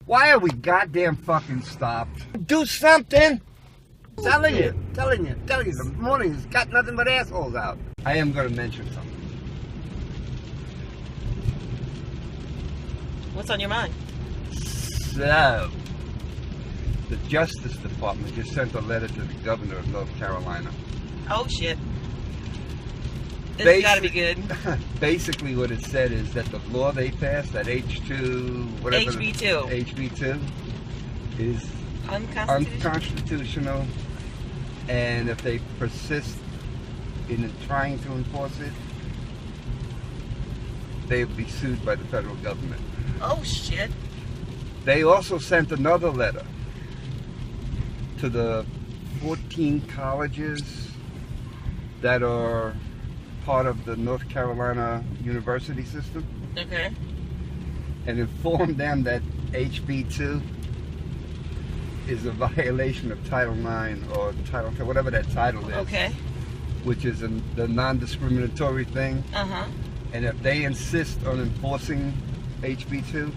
Why are we goddamn fucking stopped? Do something! Telling you. The morning's got nothing but assholes out. I am going to mention something. What's on your mind? So, the Justice Department just sent a letter to the governor of North Carolina. Oh shit. This has got to be good. Basically what it said is that the law they passed, that H2, whatever. HB2 is unconstitutional. And if they persist in trying to enforce it, they'll be sued by the federal government. Oh shit. They also sent another letter to the 14 colleges that are part of the North Carolina university system. Okay. And informed them that HB2 is a violation of Title IX or Title, whatever that title is. Okay. Which is the non-discriminatory thing. Uh-huh. And if they insist on enforcing HB2,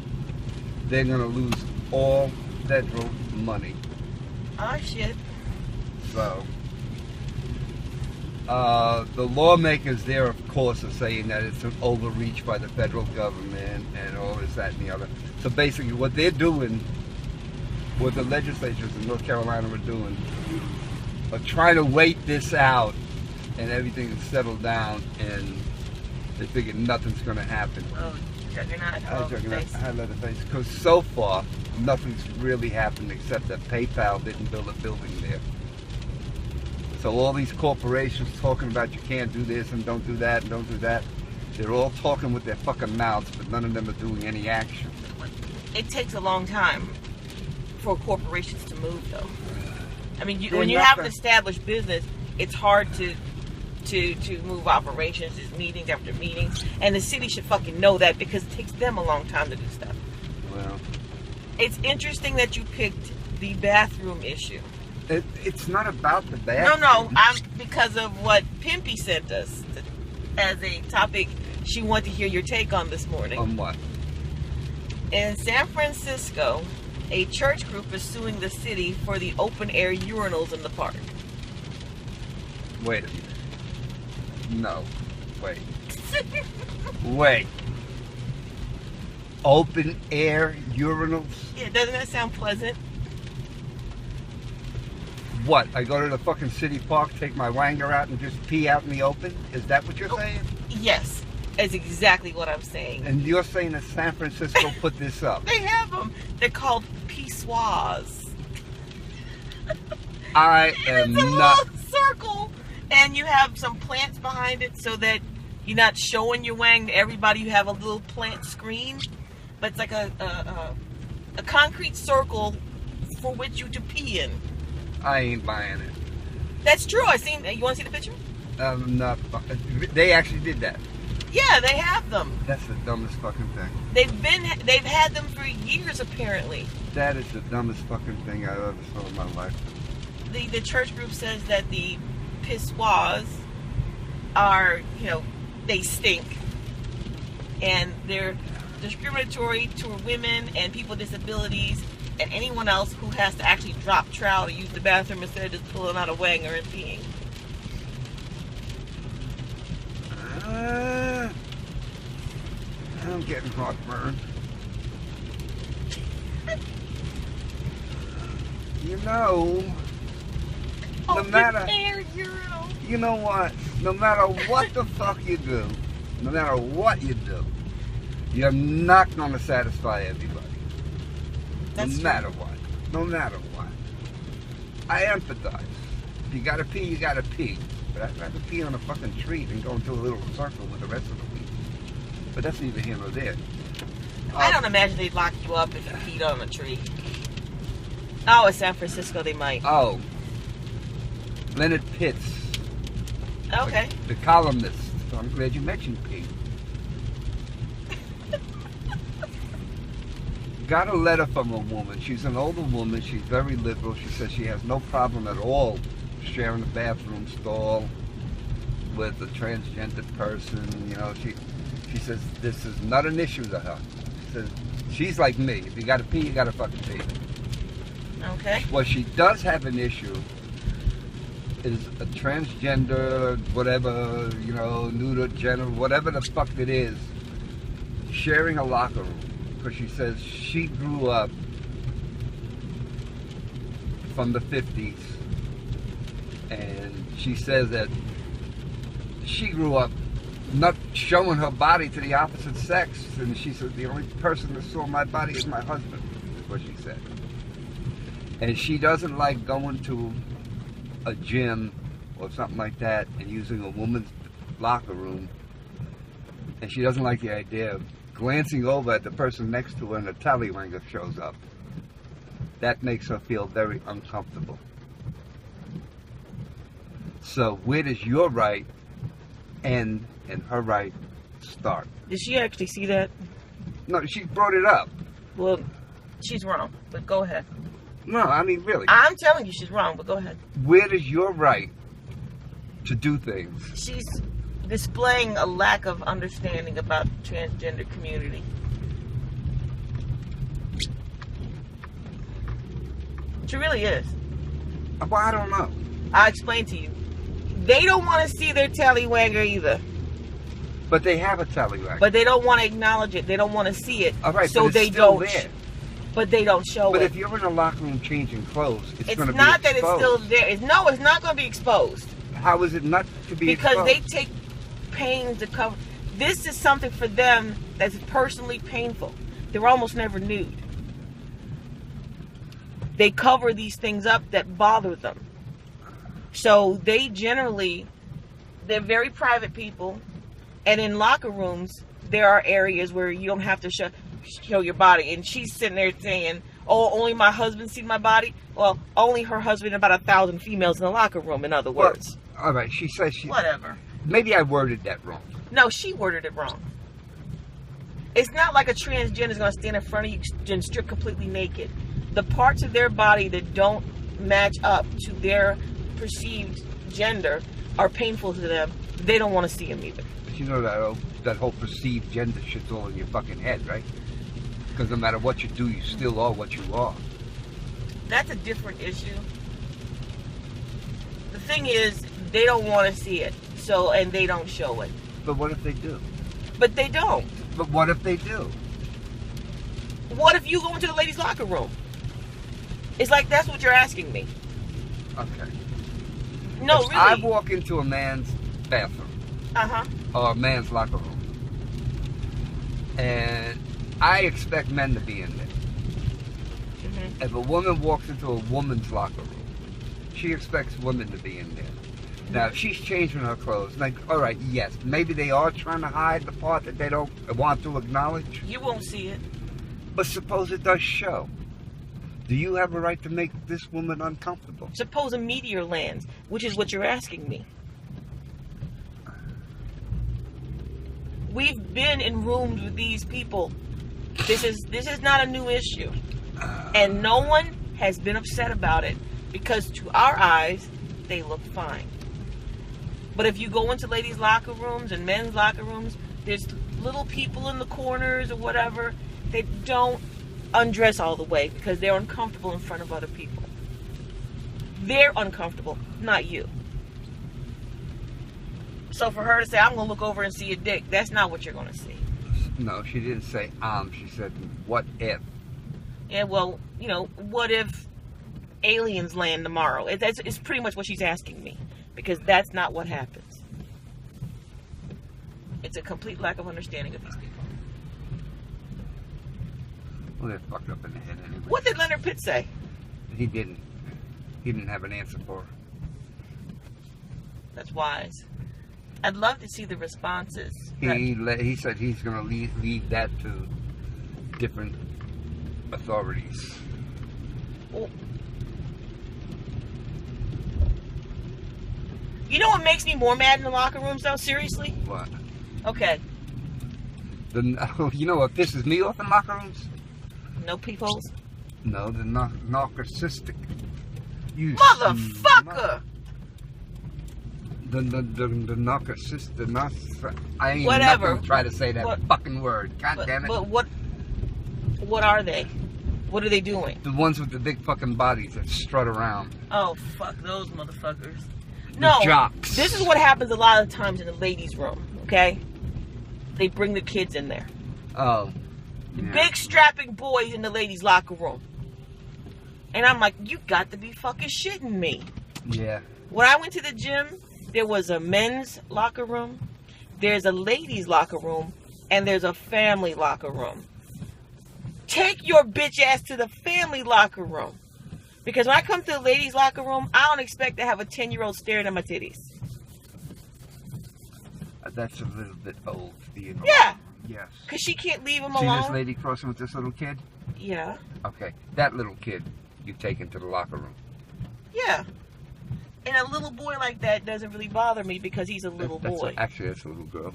they're going to lose all federal money. Oh, shit. So, the lawmakers there, of course, are saying that it's an overreach by the federal government and all this, that, and the other. So basically what they're doing, what the legislatures in North Carolina are doing, are trying to wait this out and everything is settled down, and they figure nothing's going to happen. Oh, juggernaut. I let it face. Because so far, nothing's really happened except that PayPal didn't build a building there. So all these corporations talking about you can't do this and don't do that and don't do that, they're all talking with their fucking mouths, but none of them are doing any action. It takes a long time for corporations to move, though. I mean, when you have an established business, it's hard to move operations. There's meetings after meetings, and the city should fucking know that because it takes them a long time to do stuff. Well, it's interesting that you picked the bathroom issue. It's not about the bathroom. No, because of what Pimpy sent us as a topic she wanted to hear your take on this morning. On what? In San Francisco, a church group is suing the city for the open-air urinals in the park. Wait a minute. No. Wait. Wait. Open-air urinals? Yeah, doesn't that sound pleasant? What? I go to the fucking city park, take my wanger out, and just pee out in the open? Is that what you're saying? Yes, that's exactly what I'm saying. And you're saying that San Francisco put this up? They have them. They're called pissoirs. I am it's a not. little circle, and you have some plants behind it so that you're not showing your wang to everybody. You have a little plant screen, but it's like a concrete circle for which you to pee in. I ain't buying it. That's true. I seen. You want to see the picture? Not. They actually did that. Yeah, they have them. That's the dumbest fucking thing. They've had them for years apparently. That is the dumbest fucking thing I've ever saw in my life. The church group says that the pissoirs are, they stink, and they're discriminatory to women and people with disabilities and anyone else who has to actually drop trowel to use the bathroom instead of just pulling out a wanger and peeing. I'm getting heartburn. No matter, you know what? No matter what the fuck you do, no matter what you do, you're not going to satisfy everybody. No matter what. I empathize. If you gotta pee, you gotta pee. But I'd rather pee on a fucking tree than go into a little circle with the rest of the week. But that's neither here nor there. I don't imagine they'd lock you up if you peed on a tree. Oh, in San Francisco they might. Oh. Leonard Pitts. Okay. The columnist. So I'm glad you mentioned pee. Got a letter from a woman. She's an older woman. She's very liberal. She says she has no problem at all sharing a bathroom stall with a transgender person. She says this is not an issue to her. She says She's like me. If you gotta pee, you gotta fucking pee. Okay. What she does have an issue is a transgender, whatever, you know, neuter, gender, whatever the fuck it is, sharing a locker room. Because she says she grew up from the 50s. And she says that she grew up not showing her body to the opposite sex. And she said the only person that saw my body is my husband, is what she said. And she doesn't like going to a gym or something like that and using a woman's locker room. And she doesn't like the idea of glancing over at the person next to her and a tallywanger shows up. That makes her feel very uncomfortable. So where does your right end and her right start? Did she actually see that? No, she brought it up. Well, she's wrong, but go ahead. No, I mean, really. I'm telling you she's wrong, but go ahead. Where does your right to do things? She's displaying a lack of understanding about the transgender community. She really is. Well, I don't know. I'll explain to you. They don't want to see their tallywanger either. But they have a tallywhanger. But they don't want to acknowledge it. They don't want to see it. All right, so but it's they still don't. There. But they don't show But it. if you're in a locker room changing clothes, it's going to be exposed. It's not that it's still there. No, it's not going to be exposed. How is it not to be exposed? Because they take pains to cover. This is something for them that's personally painful. They're almost never nude. They cover these things up that bother them. So they generally, they're very private people. And in locker rooms, there are areas where you don't have to show your body. And she's sitting there saying, oh, only my husband seen my body? Well, only her husband and about 1,000 females in the locker room, in other words. Well, all right, she says she... Whatever. Maybe I worded that wrong. No, she worded it wrong. It's not like a transgender is going to stand in front of you and strip completely naked. The parts of their body that don't match up to their perceived gender are painful to them. They don't want to see them either. But you know that whole perceived gender shit's all in your fucking head, right? Because no matter what you do, you still are what you are. That's a different issue. The thing is, they don't want to see it, and they don't show it. But what if they do? But they don't. But what if they do? What if you go into the ladies' locker room? It's like that's what you're asking me. Okay. No, if really. I walk into a man's bathroom. Uh-huh. Or a man's locker room. And I expect men to be in there. Mm-hmm. If a woman walks into a woman's locker room, she expects women to be in there. Now, if she's changing her clothes, like, all right, yes, maybe they are trying to hide the part that they don't want to acknowledge. You won't see it. But suppose it does show. Do you have a right to make this woman uncomfortable? Suppose a meteor lands, which is what you're asking me. We've been in rooms with these people. This is not a new issue. And no one has been upset about it because to our eyes, they look fine. But if you go into ladies' locker rooms and men's locker rooms, there's little people in the corners or whatever that don't undress all the way because they're uncomfortable in front of other people. They're uncomfortable, not you. So for her to say, I'm going to look over and see a dick, that's not what you're going to see. No, she didn't say, she said, what if? Yeah, well, what if aliens land tomorrow? It's pretty much what she's asking me. Because that's not what happens. It's a complete lack of understanding of these people. Well, they're fucked up in the head anyway. What did Leonard Pitt say? He didn't. He didn't have an answer for her. That's wise. I'd love to see the responses. He said he's going to leave that to different authorities. Well, you know what makes me more mad in the locker rooms, though? Seriously? What? Okay. You know what pisses me off in locker rooms? No peepholes? No, the narcissistic. Motherfucker! The narcissist. I ain't Whatever. not gonna try to say that fucking word. God damn it. But What are they? What are they doing? The ones with the big fucking bodies that strut around. Oh, fuck those motherfuckers. The No, jocks. this is what happens a lot of times in the ladies' room, okay? They bring the kids in there. Oh. The Yeah. big strapping boys in the ladies' locker room. And I'm like, you got to be fucking shitting me. Yeah. When I went to the gym, there was a men's locker room, there's a ladies' locker room, and there's a family locker room. Take your bitch ass to the family locker room. Because when I come to the ladies' locker room, I don't expect to have a 10-year-old staring at my titties. That's a little bit old to be in. Yeah. Yes. Because she can't leave him See alone. this lady crossing with this little kid? Yeah. Okay. That little kid you take into the locker room. Yeah. And a little boy like that doesn't really bother me because he's a little boy. Actually, that's a little girl.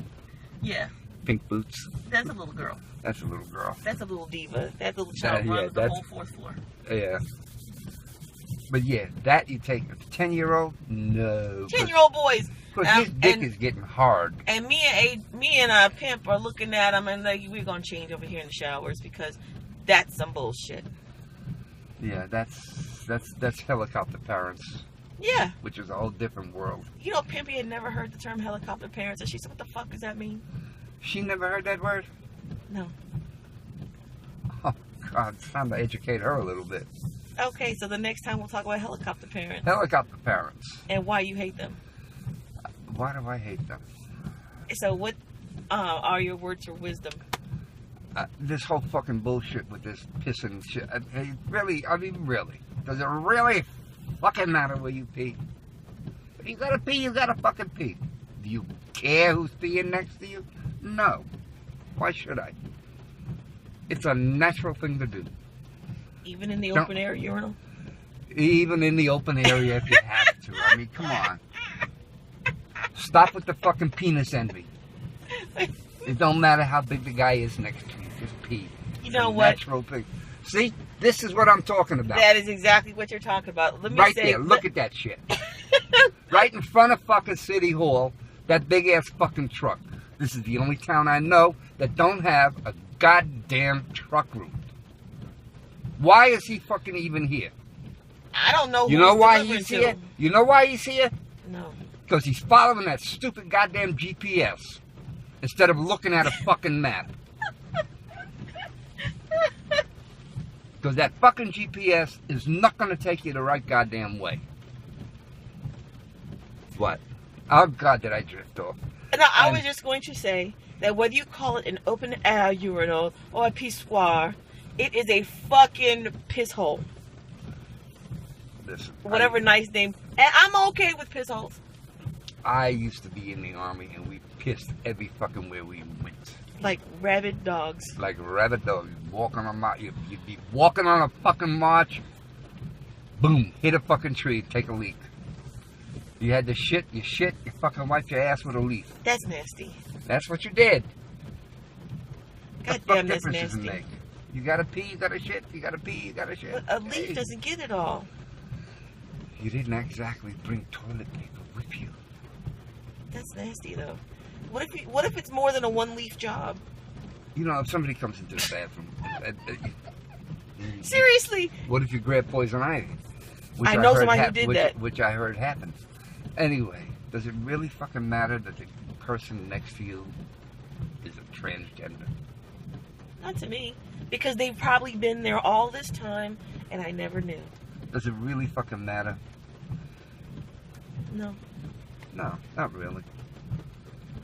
Yeah. Pink boots. That's a little girl. That's a little girl. That's a little diva. That little child runs the whole 4th floor. Yeah. But yeah, that you take a 10-year-old? No. 10-year-old boys. Because his dick is getting hard. And me and Pimp are looking at him and like, we're going to change over here in the showers because that's some bullshit. Yeah, that's helicopter parents. Yeah. Which is a whole different world. You know, Pimpy had never heard the term helicopter parents, and she said, what the fuck does that mean? She never heard that word? No. Oh, God, it's time to educate her a little bit. Okay, so the next time we'll talk about helicopter parents. Helicopter parents. And why you hate them. Why do I hate them? So what are your words of wisdom? This whole fucking bullshit with this pissing shit. Really, does it really fucking matter where you pee? If you gotta pee, you gotta fucking pee. Do you care who's peeing next to you? No. Why should I? It's a natural thing to do. Even in the open air urinal? Even in the open area if you have to. I mean, come on. Stop with the fucking penis envy. It don't matter how big the guy is next to you. Just pee. You know it's a what? Natural thing. See? This is what I'm talking about. That is exactly what you're talking about. Let me right say, there. Look at that shit. Right in front of fucking City Hall. That big ass fucking truck. This is the only town I know that don't have a goddamn truck route. Why is he fucking even here? I don't know who you know why delivering he's to. here? You know why he's here? No. Because he's following that stupid goddamn GPS instead of looking at a fucking map. Because that fucking GPS is not going to take you the right goddamn way. What? Oh, God, did I drift off? No, I was just going to say that whether you call it an open air urinal or a pissoir, it is a fucking piss hole. Listen, Whatever nice name. And I'm okay with piss holes. I used to be in the Army, and we pissed every fucking where we went. Like rabid dogs. Like rabid dogs. You'd be walking on a fucking march. Boom. Hit a fucking tree. Take a leak. You had to shit. You fucking wiped your ass with a leaf. That's nasty. That's what you did. God What damn, that's difference does it nasty. make? You gotta pee, you gotta shit. You gotta pee, you gotta shit. But a leaf doesn't get it all. You didn't exactly bring toilet paper with you. That's nasty, though. What if it's more than a one-leaf job? You know, if somebody comes into the bathroom... Seriously? What if you grab poison ivy? I know somebody who did that. Which I heard happened. Anyway, does it really fucking matter that the person next to you is a transgender? Not to me. Because they've probably been there all this time, and I never knew. Does it really fucking matter? No. No, not really.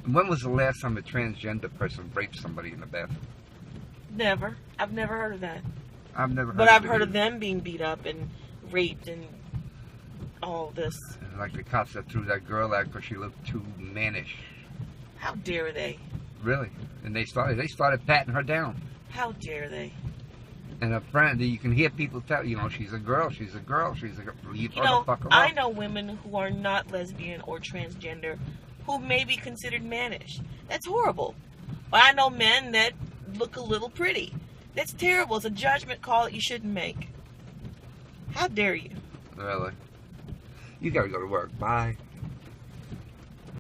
When was the last time a transgender person raped somebody in the bathroom? Never. I've never heard of that. I've never heard But of I've it heard of either. them being beat up and raped and all this. Like the cops that threw that girl out because she looked too mannish. How dare they? Really? And they started patting her down. How dare they? And a friend, you can hear people tell, you know, she's a girl, she's a girl, she's a girl. You know, fuck her I up. know women who are not lesbian or transgender who may be considered mannish. That's horrible. But I know men that look a little pretty. That's terrible. It's a judgment call that you shouldn't make. How dare you? Really? You gotta go to work. Bye.